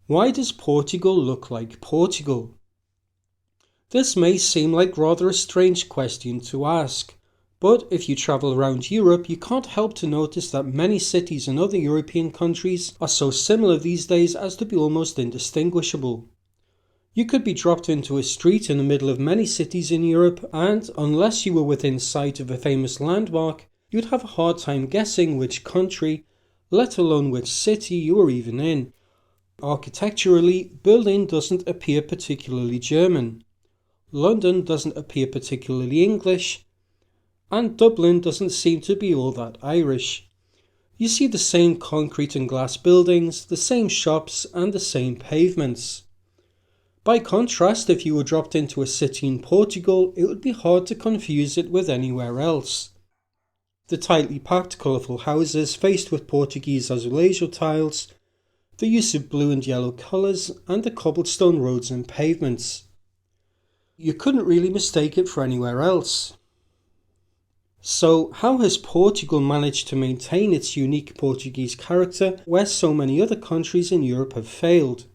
Why does Portugal look like Portugal? This may seem like rather a strange question to ask, but if you travel around Europe, you can't help to notice that many cities in other European countries are so similar these days as to be almost indistinguishable. You could be dropped into a street in the middle of many cities in Europe, and unless you were within sight of a famous landmark, you'd have a hard time guessing which country, let alone which city, you were even in. Architecturally, Berlin doesn't appear particularly German. London doesn't appear particularly English, and Dublin doesn't seem to be all that Irish. You see the same concrete and glass buildings, the same shops, and the same pavements. By contrast, if you were dropped into a city in Portugal, it would be hard to confuse it with anywhere else. The tightly packed colourful houses faced with Portuguese azulejo tiles, the use of blue and yellow colours, and the cobblestone roads and pavements. You couldn't really mistake it for anywhere else. So, how has Portugal managed to maintain its unique Portuguese character where so many other countries in Europe have failed?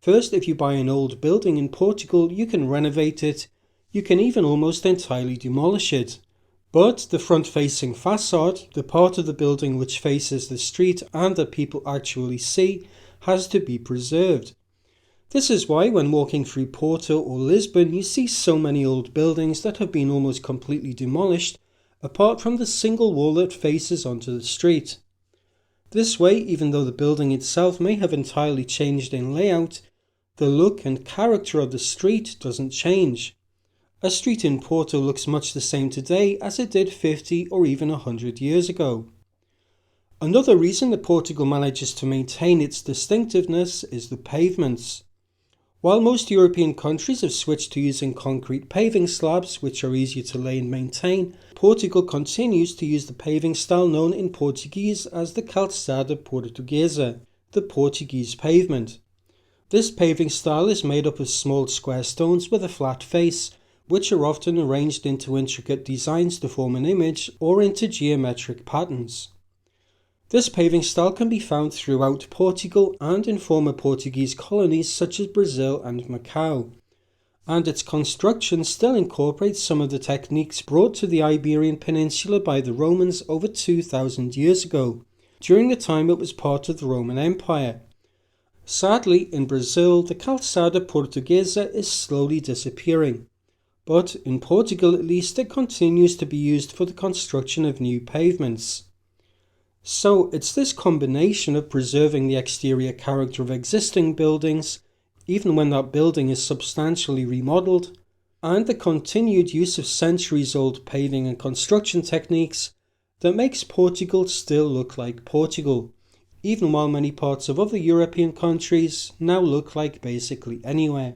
First, if you buy an old building in Portugal, you can renovate it, you can even almost entirely demolish it. But the front-facing facade, the part of the building which faces the street and that people actually see, has to be preserved. This is why when walking through Porto or Lisbon, you see so many old buildings that have been almost completely demolished, apart from the single wall that faces onto the street. This way, even though the building itself may have entirely changed in layout, the look and character of the street doesn't change. A street in Porto looks much the same today as it did 50 or even 100 years ago. Another reason that Portugal manages to maintain its distinctiveness is the pavements. While most European countries have switched to using concrete paving slabs, which are easier to lay and maintain, Portugal continues to use the paving style known in Portuguese as the calçada portuguesa, the Portuguese pavement. This paving style is made up of small square stones with a flat face, which are often arranged into intricate designs to form an image or into geometric patterns. This paving style can be found throughout Portugal and in former Portuguese colonies such as Brazil and Macau, and its construction still incorporates some of the techniques brought to the Iberian Peninsula by the Romans over 2,000 years ago, during the time it was part of the Roman Empire. Sadly, in Brazil, the calçada portuguesa is slowly disappearing, but in Portugal at least it continues to be used for the construction of new pavements. So it's this combination of preserving the exterior character of existing buildings, even when that building is substantially remodeled, and the continued use of centuries-old paving and construction techniques that makes Portugal still look like Portugal, even while many parts of other European countries now look like basically anywhere.